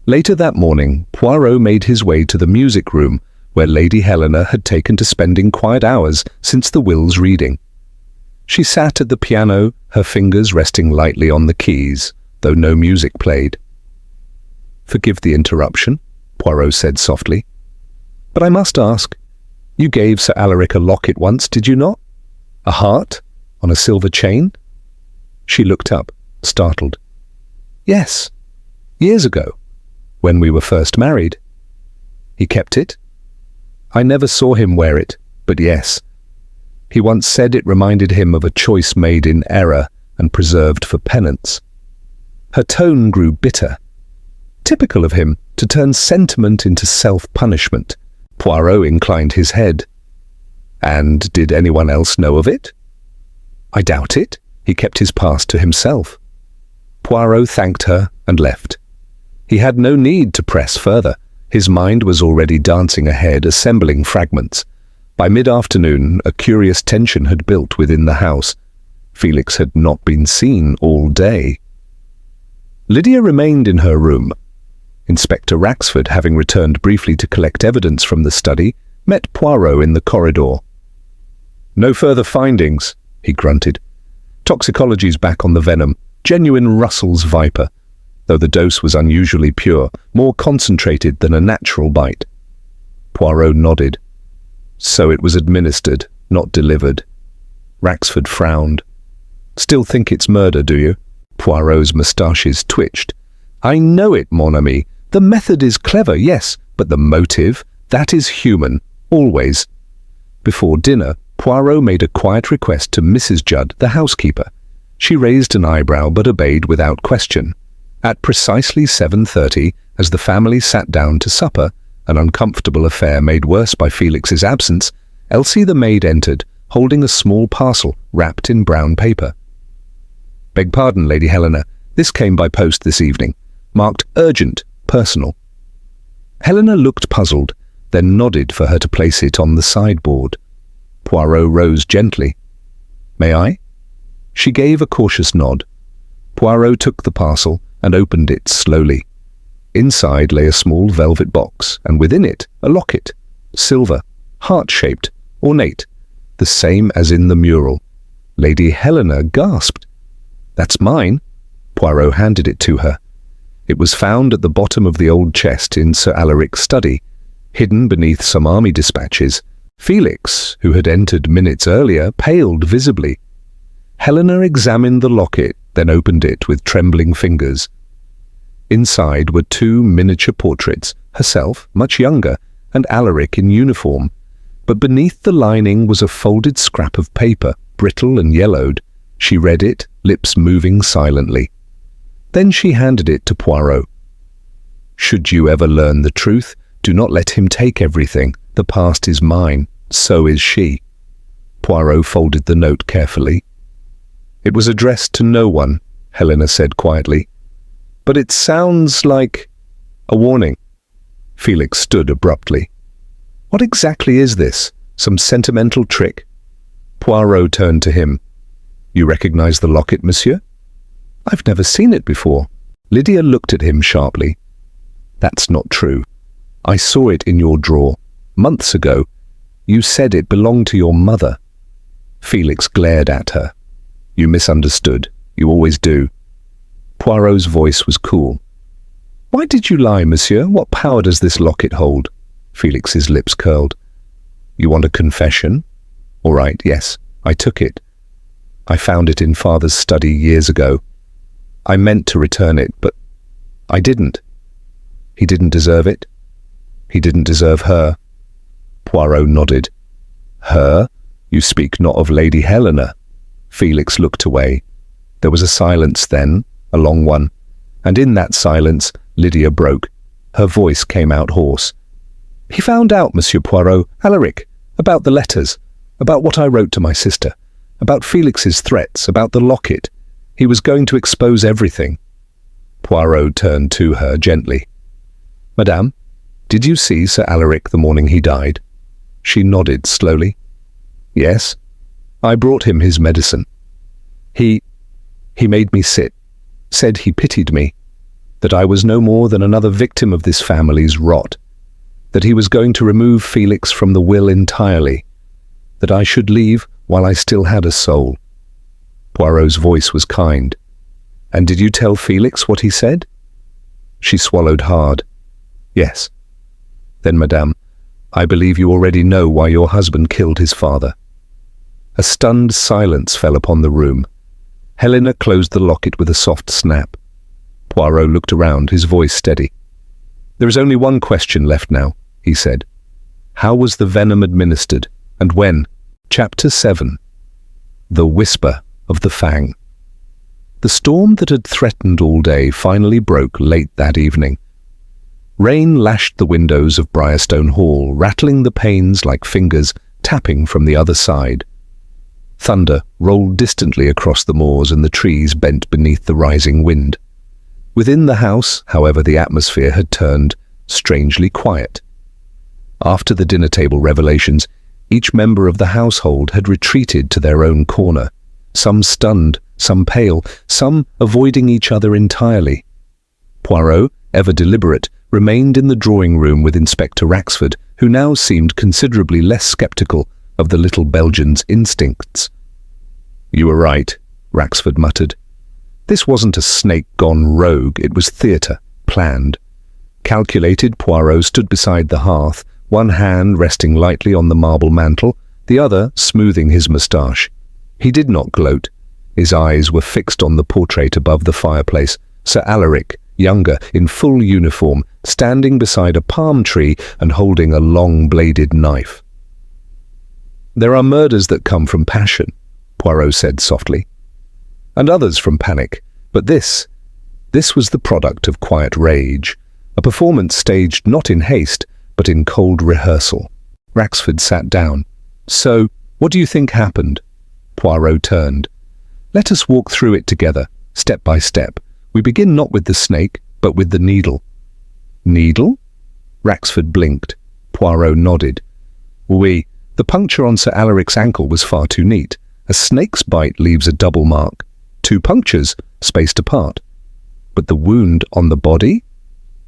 Later that morning, Poirot made his way to the music room, where Lady Helena had taken to spending quiet hours since the will's reading. She sat at the piano, her fingers resting lightly on the keys, though no music played. Forgive the interruption, Poirot said softly. But I must ask, you gave Sir Alaric a locket once, did you not? A heart on a silver chain? She looked up, startled. Yes, years ago, when we were first married. He kept it? I never saw him wear it, but yes. He once said it reminded him of a choice made in error and preserved for penance. Her tone grew bitter. Typical of him to turn sentiment into self-punishment. Poirot inclined his head. And did anyone else know of it? I doubt it. He kept his past to himself. Poirot thanked her and left. He had no need to press further. His mind was already dancing ahead, assembling fragments. By mid-afternoon, a curious tension had built within the house. Felix had not been seen all day. Lydia remained in her room. Inspector Raxford, having returned briefly to collect evidence from the study, met Poirot in the corridor. No further findings, he grunted. Toxicology's back on the venom, genuine Russell's viper, though the dose was unusually pure, more concentrated than a natural bite. Poirot nodded. So it was administered, not delivered. Raxford frowned. Still think it's murder, do you? Poirot's moustaches twitched. I know it, mon ami. The method is clever, yes, but the motive, that is human, always. Before dinner, Poirot made a quiet request to Mrs. Judd, the housekeeper. She raised an eyebrow but obeyed without question. At precisely 7:30, as the family sat down to supper, an uncomfortable affair made worse by Felix's absence, Elsie the maid entered, holding a small parcel wrapped in brown paper. Beg pardon, Lady Helena, this came by post this evening, marked urgent, personal. Helena looked puzzled, then nodded for her to place it on the sideboard. Poirot rose gently. May I? She gave a cautious nod. Poirot took the parcel and opened it slowly. Inside lay a small velvet box, and within it a locket, silver, heart-shaped, ornate, the same as in the mural. Lady Helena gasped. That's mine. Poirot handed it to her. It was found at the bottom of the old chest in Sir Alaric's study, hidden beneath some army dispatches. Felix, who had entered minutes earlier, paled visibly. Helena examined the locket, then opened it with trembling fingers. Inside were two miniature portraits, herself, much younger, and Alaric in uniform. But beneath the lining was a folded scrap of paper, brittle and yellowed. She read it, lips moving silently. Then she handed it to Poirot. Should you ever learn the truth, do not let him take everything. The past is mine, so is she. Poirot folded the note carefully. It was addressed to no one, Helena said quietly. But it sounds like a warning. Felix stood abruptly. What exactly is this? Some sentimental trick? Poirot turned to him. You recognize the locket, monsieur? I've never seen it before. Lydia looked at him sharply. That's not true. I saw it in your drawer, months ago. You said it belonged to your mother. Felix glared at her. You misunderstood. You always do. Poirot's voice was cool. Why did you lie, monsieur? What power does this locket hold? Felix's lips curled. You want a confession? All right, yes, I took it. I found it in father's study years ago. I meant to return it, but I didn't. He didn't deserve it. He didn't deserve her. Poirot nodded. Her? You speak not of Lady Helena. Felix looked away. There was a silence then, a long one, and in that silence Lydia broke. Her voice came out hoarse. He found out, Monsieur Poirot, Alaric, about the letters, about what I wrote to my sister, about Felix's threats, about the locket. He was going to expose everything. Poirot turned to her gently. Madame, did you see Sir Alaric the morning he died? She nodded slowly. Yes. I brought him his medicine. He made me sit, said he pitied me, that I was no more than another victim of this family's rot, that he was going to remove Felix from the will entirely, that I should leave while I still had a soul. Poirot's voice was kind. And did you tell Felix what he said? She swallowed hard. Yes. Then, madame, I believe you already know why your husband killed his father. A stunned silence fell upon the room. Helena closed the locket with a soft snap. Poirot looked around, his voice steady. There is only one question left now, he said. How was the venom administered, and when? Chapter 7. The Whisper of the Fang. The storm that had threatened all day finally broke late that evening. Rain lashed the windows of Briarstone Hall, rattling the panes like fingers tapping from the other side. Thunder rolled distantly across the moors and the trees bent beneath the rising wind. Within the house, however, the atmosphere had turned strangely quiet. After the dinner table revelations, each member of the household had retreated to their own corner, some stunned, some pale, some avoiding each other entirely. Poirot, ever deliberate, remained in the drawing-room with Inspector Raxford, who now seemed considerably less sceptical of the little Belgian's instincts. You were right, Raxford muttered. This wasn't a snake gone rogue, it was theatre, planned. Calculated, Poirot stood beside the hearth, one hand resting lightly on the marble mantel, the other smoothing his moustache. He did not gloat. His eyes were fixed on the portrait above the fireplace, Sir Alaric, younger, in full uniform, standing beside a palm tree and holding a long-bladed knife. There are murders that come from passion, Poirot said softly, and others from panic, but this was the product of quiet rage, a performance staged not in haste, but in cold rehearsal. Raxford sat down. So, what do you think happened? Poirot turned. Let us walk through it together, step by step. We begin not with the snake, but with the needle. Needle? Raxford blinked. Poirot nodded. Oui, the puncture on Sir Alaric's ankle was far too neat. A snake's bite leaves a double mark. 2 punctures, spaced apart. But the wound on the body?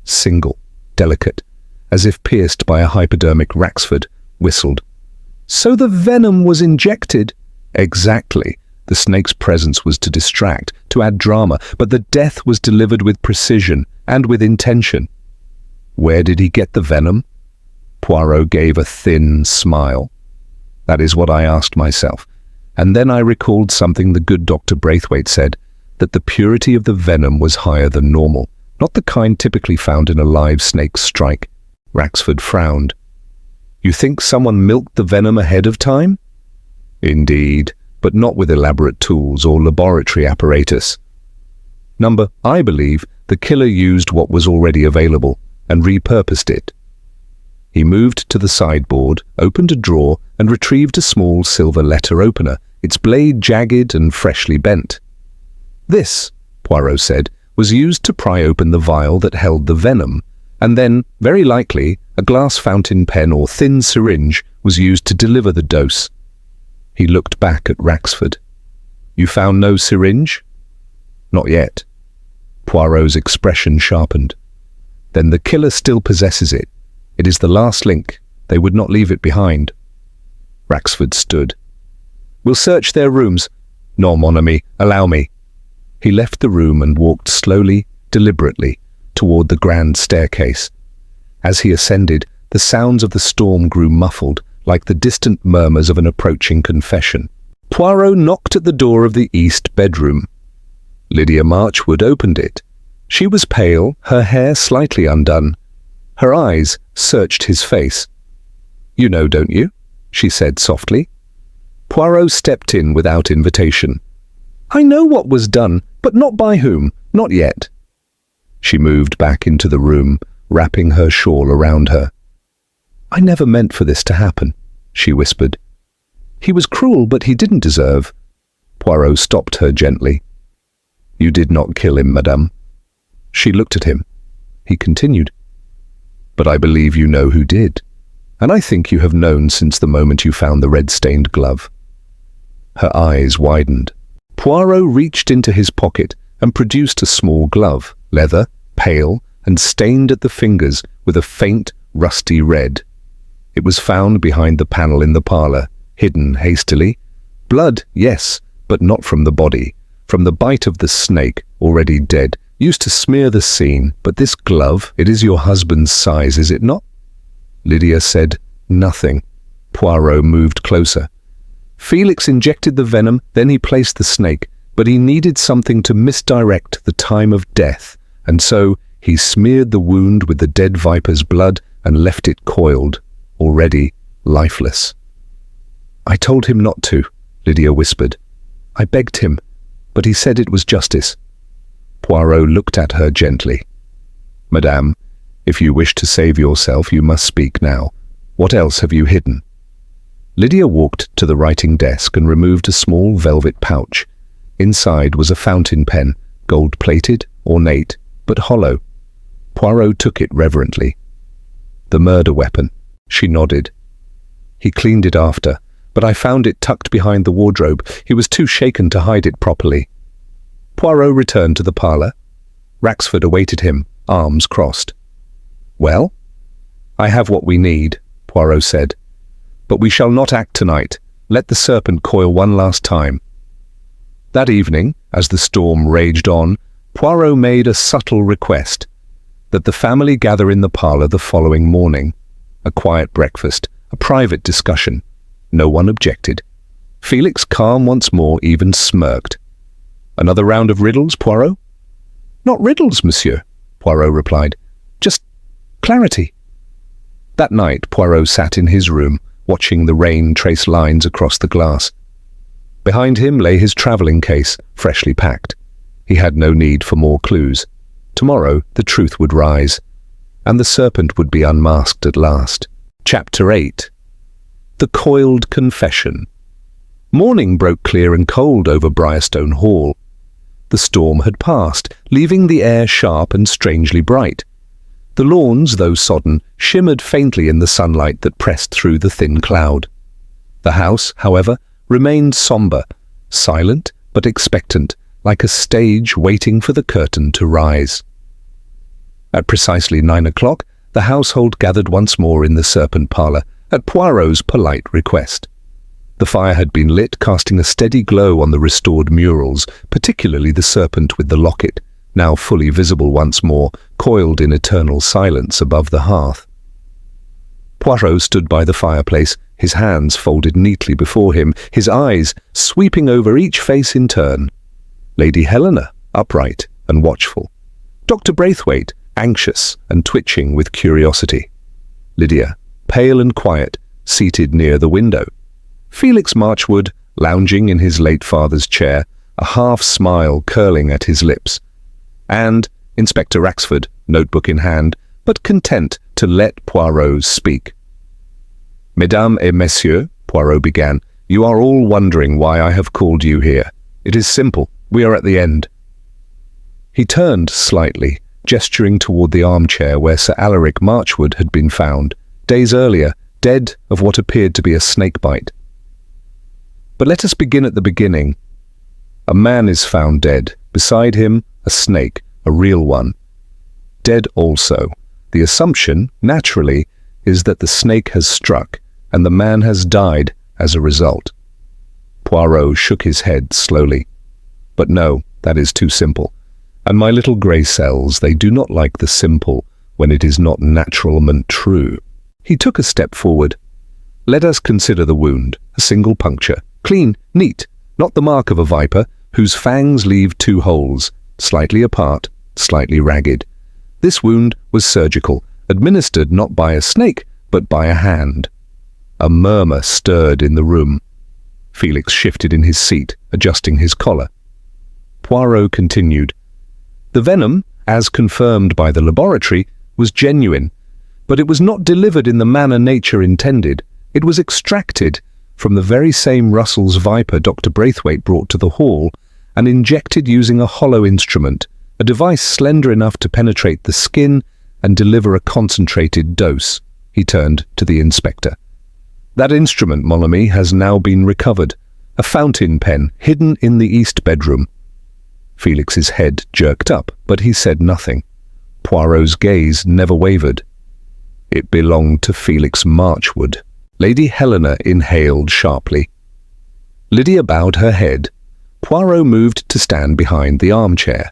Single, delicate, as if pierced by a hypodermic. Raxford whistled. So the venom was injected? Exactly. The snake's presence was to distract, to add drama, but the death was delivered with precision and with intention. Where did he get the venom? Poirot gave a thin smile. That is what I asked myself. And then I recalled something the good Dr. Braithwaite said, that the purity of the venom was higher than normal, not the kind typically found in a live snake's strike. Raxford frowned. You think someone milked the venom ahead of time? Indeed, but not with elaborate tools or laboratory apparatus. I believe the killer used what was already available and repurposed it. He moved to the sideboard, opened a drawer, and retrieved a small silver letter opener, its blade jagged and freshly bent. This, Poirot said, was used to pry open the vial that held the venom, and then, very likely, a glass fountain pen or thin syringe was used to deliver the dose. He looked back at Raxford. You found no syringe? Not yet. Poirot's expression sharpened. Then the killer still possesses it. It is the last link. They would not leave it behind. Raxford stood. We'll search their rooms. No, mon ami, allow me. He left the room and walked slowly, deliberately, toward the grand staircase. As he ascended, the sounds of the storm grew muffled, like the distant murmurs of an approaching confession. Poirot knocked at the door of the east bedroom. Lydia Marchwood opened it. She was pale, her hair slightly undone. Her eyes searched his face. You know, don't you? She said softly. Poirot stepped in without invitation. I know what was done, but not by whom, not yet. She moved back into the room, wrapping her shawl around her. "I never meant for this to happen," she whispered. "He was cruel, but he didn't deserve." Poirot stopped her gently. "You did not kill him, madame." She looked at him. He continued, "But I believe you know who did, and I think you have known since the moment you found the red-stained glove." Her eyes widened. Poirot reached into his pocket and produced a small glove, leather, pale, and stained at the fingers with a faint, rusty red. It was found behind the panel in the parlour, hidden hastily. Blood, yes, but not from the body. From the bite of the snake, already dead, used to smear the scene. But this glove, it is your husband's size, is it not? Lydia said nothing. Poirot moved closer. Felix injected the venom, then he placed the snake, but he needed something to misdirect the time of death, and so he smeared the wound with the dead viper's blood and left it coiled, already lifeless. "I told him not to," Lydia whispered. "I begged him, but he said it was justice." Poirot looked at her gently. "Madame, if you wish to save yourself, you must speak now. What else have you hidden?" Lydia walked to the writing desk and removed a small velvet pouch. Inside was a fountain pen, gold-plated, ornate, but hollow. Poirot took it reverently. "The murder weapon," she nodded. "He cleaned it after, but I found it tucked behind the wardrobe. He was too shaken to hide it properly." Poirot returned to the parlour. Raxford awaited him, arms crossed. "Well?" "I have what we need," Poirot said. "But we shall not act tonight. Let the serpent coil one last time." That evening, as the storm raged on, Poirot made a subtle request, that the family gather in the parlour the following morning. A quiet breakfast, a private discussion. No one objected. Felix, calm once more, even smirked. "Another round of riddles, Poirot?" "Not riddles, monsieur," Poirot replied. "Just clarity." That night, Poirot sat in his room, watching the rain trace lines across the glass. Behind him lay his travelling case, freshly packed. He had no need for more clues. Tomorrow, the truth would rise, and the serpent would be unmasked at last. Chapter 8. The Coiled Confession. Morning broke clear and cold over Briarstone Hall. The storm had passed, leaving the air sharp and strangely bright. The lawns, though sodden, shimmered faintly in the sunlight that pressed through the thin cloud. The house, however, remained sombre, silent but expectant, like a stage waiting for the curtain to rise. At precisely 9 o'clock, the household gathered once more in the Serpent parlour, at Poirot's polite request. The fire had been lit, casting a steady glow on the restored murals, particularly the serpent with the locket, now fully visible once more, coiled in eternal silence above the hearth. Poirot stood by the fireplace, his hands folded neatly before him, his eyes sweeping over each face in turn. Lady Helena, upright and watchful. Dr. Braithwaite, anxious and twitching with curiosity. Lydia, pale and quiet, seated near the window. Felix Marchwood, lounging in his late father's chair, a half-smile curling at his lips. And Inspector Raxford, notebook in hand, but content to let Poirot speak. "Mesdames et messieurs," Poirot began, "you are all wondering why I have called you here. It is simple. We are at the end." He turned slightly, gesturing toward the armchair where Sir Alaric Marchwood had been found, days earlier, dead of what appeared to be a snake bite. But let us begin at the beginning. A man is found dead. Beside him, a snake, a real one. Dead also. The assumption, naturally, is that the snake has struck, and the man has died as a result. Poirot shook his head slowly. But no, that is too simple. And my little grey cells, they do not like the simple when it is not natural and true. He took a step forward. Let us consider the wound, a single puncture, clean, neat, not the mark of a viper, whose fangs leave 2 holes, slightly apart, slightly ragged. This wound was surgical, administered not by a snake, but by a hand. A murmur stirred in the room. Felix shifted in his seat, adjusting his collar. Poirot continued. The venom, as confirmed by the laboratory, was genuine, But it was not delivered in the manner nature intended. It was extracted from the very same Russell's viper Dr. Braithwaite brought to the hall and injected using a hollow instrument, a device slender enough to penetrate the skin and deliver a concentrated dose. He turned to the inspector. That instrument, mon ami, has now been recovered. A fountain pen hidden in the east bedroom. Felix's head jerked up, but he said nothing. Poirot's gaze never wavered. It belonged to Felix Marchwood. Lady Helena inhaled sharply. Lydia bowed her head. Poirot moved to stand behind the armchair.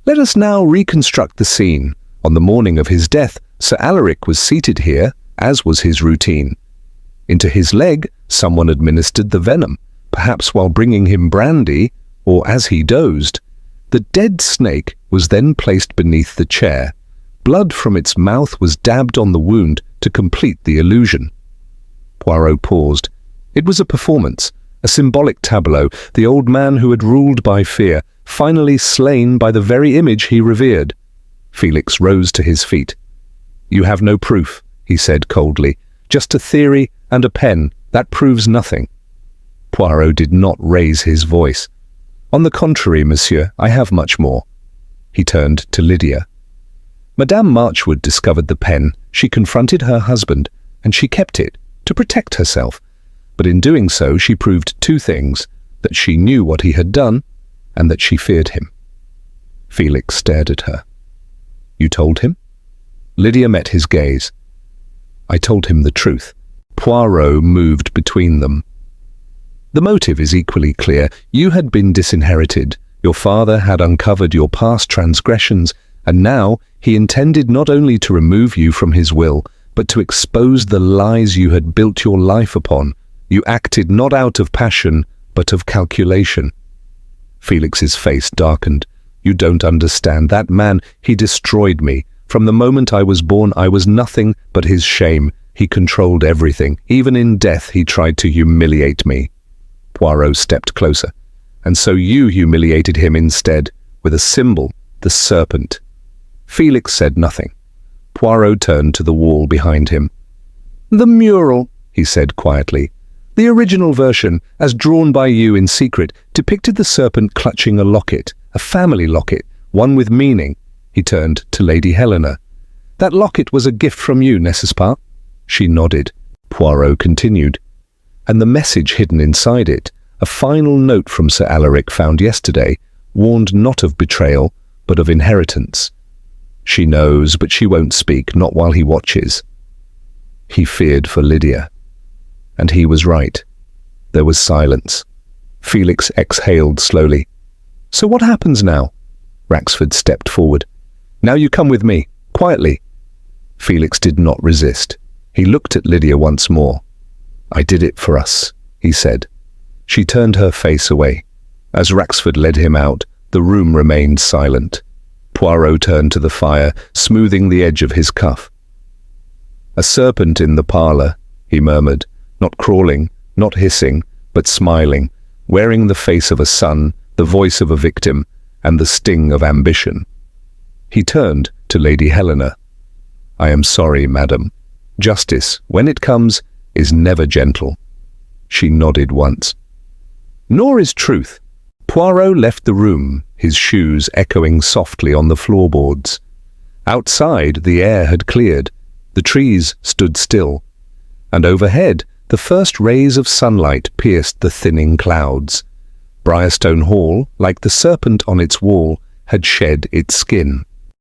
Let us now reconstruct the scene. On the morning of his death, Sir Alaric was seated here, as was his routine. Into his leg, someone administered the venom, perhaps while bringing him brandy, or as he dozed. The dead snake was then placed beneath the chair. Blood from its mouth was dabbed on the wound to complete the illusion. Poirot paused. It was a performance, a symbolic tableau, the old man who had ruled by fear, finally slain by the very image he revered. Felix rose to his feet. You have no proof, he said coldly. Just a theory and a pen. That proves nothing. Poirot did not raise his voice. On the contrary, monsieur, I have much more. He turned to Lydia. Madame Marchwood discovered the pen. She confronted her husband, and she kept it to protect herself. But in doing so, she proved two things, that she knew what he had done, and that she feared him. Felix stared at her. You told him? Lydia met his gaze. I told him the truth. Poirot moved between them. The motive is equally clear. You had been disinherited. Your father had uncovered your past transgressions, and now he intended not only to remove you from his will, but to expose the lies you had built your life upon. You acted not out of passion, but of calculation. Felix's face darkened. You don't understand. That man, he destroyed me. From the moment I was born, I was nothing but his shame. He controlled everything. Even in death, he tried to humiliate me. Poirot stepped closer. And so you humiliated him instead, with a symbol, the serpent. Felix said nothing. Poirot turned to the wall behind him. The mural, he said quietly. The original version, as drawn by you in secret, depicted the serpent clutching a locket, a family locket, one with meaning. He turned to Lady Helena. That locket was a gift from you, n'est-ce pas? She nodded. Poirot continued. And the message hidden inside it, a final note from Sir Alaric found yesterday, warned not of betrayal, but of inheritance. She knows, but she won't speak, not while he watches. He feared for Lydia. And he was right. There was silence. Felix exhaled slowly. So what happens now? Raxford stepped forward. Now you come with me, quietly. Felix did not resist. He looked at Lydia once more. I did it for us, he said. She turned her face away. As Raxford led him out, the room remained silent. Poirot turned to the fire, smoothing the edge of his cuff. A serpent in the parlour, he murmured, not crawling, not hissing, but smiling, wearing the face of a son, the voice of a victim, and the sting of ambition. He turned to Lady Helena. I am sorry, madam. Justice, when it comes, is never gentle. She nodded once. Nor is truth. Poirot left the room, his shoes echoing softly on the floorboards. Outside, the air had cleared. The trees stood still. And overhead, the first rays of sunlight pierced the thinning clouds. Briarstone Hall, like the serpent on its wall, had shed its skin.